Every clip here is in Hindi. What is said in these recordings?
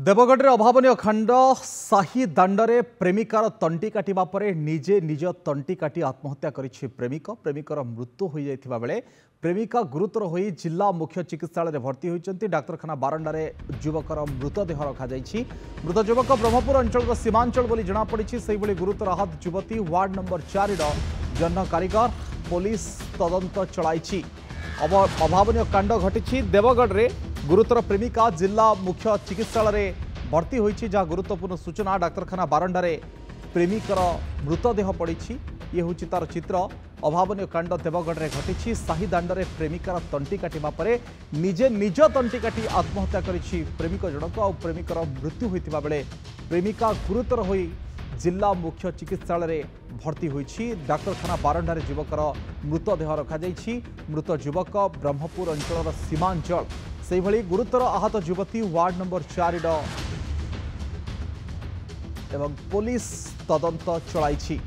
देवगढ़ अभावन खंड शाही दांडे प्रेमिकार तंटी काटिबा परे निजे निज तंटी काटी आत्महत्या करिछि प्रेमिक। प्रेमिकर मृत्यु हो जाइथिबा बेले प्रेमिका गुरुतर होई जिला मुख्य चिकित्सालय भर्ती होइचंती। डाक्तरखाना बारंडारे युवकर मृतदेह रखा जाइछि। मृत युवक ब्रह्मपुर अंचल सीमांचल बोली जना पड़िछि। सेहि बोली गुरुतर आहत युवती वार्ड नंबर 4 जन्न कारीगर पुलिस तदंत चलाइछि। अभावन कांड घटी देवगढ़ रे गुरुतर प्रेमिका जिला मुख्य चिकित्सालय भर्ती होइछि। जहाँ गुरुत्वपूर्ण सूचना डाक्तरखाना बारंडारे प्रेमिकर मृतदेह पड़ी। ये हूँ तार चित्र। अभावन कांड देवगढ़ में घटी। शाही दांडे प्रेमिकार तंटी काटिबा परे निजे निज तंटी काटी आत्महत्या करिछि प्रेमिक जनक। आ प्रेमिकर मृत्यु होइतिबा बेले प्रेमिका गुरुतर होई जिला मुख्य चिकित्सालय भर्ती होइछि। डाक्तरखाना बारंडारे युवकर मृतदेह रखा जाइछि। मृत युवक ब्रह्मपुर अंचल सीमांचल। से भली गुरुतर आहत युवती वार्ड नंबर 4 एवं पुलिस तदंत चलाइछि।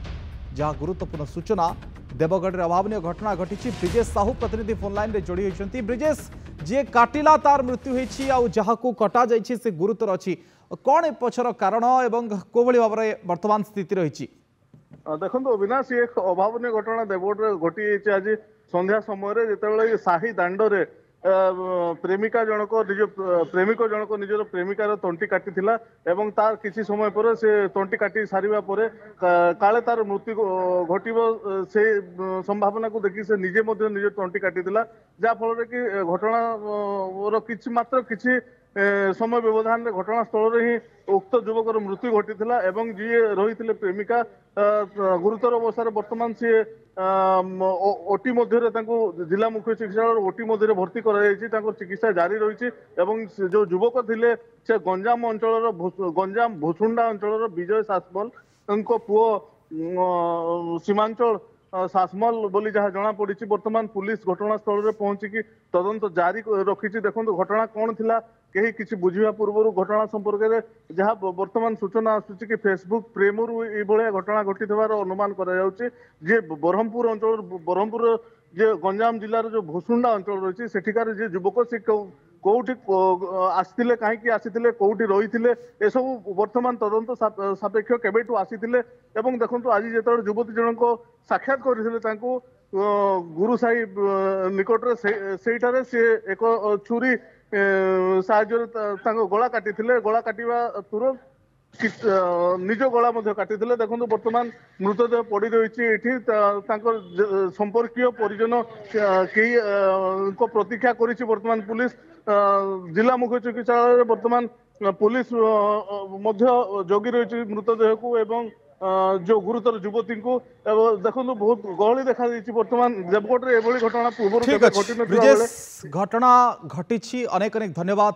जहाँ गुरुत्वपूर्ण सूचना देवगढ़ में अभावन घटना घटी। ब्रिजेश साहू प्रतिनिधि फोन लाइन रे जोड़ी होइछंती। ब्रिजेश जे काटिला तार मृत्यु होइछि आ जहाकू कटा जाइछि से गुरुतर अछि, कौन ए पछर कारण एवं कोभली भाव में वर्तमान स्थिति रही? देखो अविनाश एक अभावन घटना देवगढ़ घटी आज संध्या समय जिते शाही दांडे प्रेमिका जनक निज प्रेमिक जनक निजर प्रेमिकार तंटी काटी एवं तार किसी समय पर से तंटी काटी सारिबा परे काले तार मृत्यु घटिब से संभावना को देखि से निजे मध्य निज तंटी काटी जहा फल कि घटना किछि मात्र किछि समय व्यवधान घटनास्थल ही उक्त युवकर मृत्यु घटी एवं जी रही प्रेमिका गुरुतर अवस्था बर्तमान सी ओटी मध्य जिला मुख्य चिकित्सालय ओटी मध्य भर्ती कर चिकित्सा जारी रही। जो युवक थे से गंजाम अंचल गंजाम भुसुंडा अंचल विजय सासमल पुओ सीमांचल सासमल बोली जहाँ जना पड़ी। बर्तमान पुलिस घटनास्थल में पहुंचिकी तदंत जारी रखी। देखो घटना कौन थिला कहीं किसी बुझा पूर्व घटना संपर्क में जहाँ बर्तमान सूचना आसूची कि फेसबुक प्रेमरू ये घटना घटी अनुमान कर ब्रह्मपुर अंचल ब्रह्मपुर जे गंजाम जिलार जो भुसुंडा अंचल रही सेठिकार जे युवक से कौटी आसते कहीं आसी कौटी रही एसबू बर्तमान तदंत सापेक्ष केबेठू आसी देखो आज जो युवती जनक साक्षात करते गुरु साही निकट से सी एक छुरी साहाय्य गला काटी गला काटिबा तुरंत निज गला काटी देखो बर्तमान मृतदेह पड़ी रही। संपर्कीय परिजन कई प्रतीक्षा करी बर्तमान पुलिस जिला मुख्य चिकित्सालय बर्तमान पुलिस जगी रही मृतदेह को एवं जो गुरुतर युवती को देखो बहुत गहली देखा बर्तमान देवगढ़ में एभली घटना पूर्व घटना घटी। अनेक अनेक धन्यवाद।